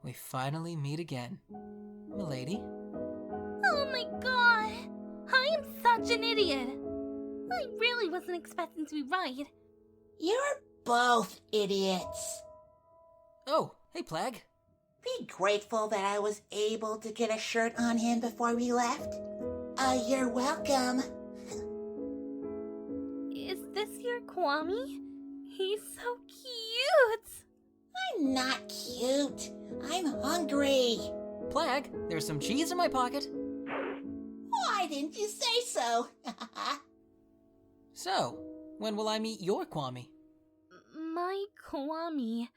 we finally meet again. Milady? Oh my god! I am such an idiot! I really wasn't expecting to be right. You're both idiots. Oh, hey Plagg. Be grateful that I was able to get a shirt on him before we left. You're welcome. Is this your Kwame? He's so cute! I'm not cute. I'm hungry. Plagg, there's some cheese in my pocket. Why didn't you say so? So, when will I meet your Kwame? My Kwame.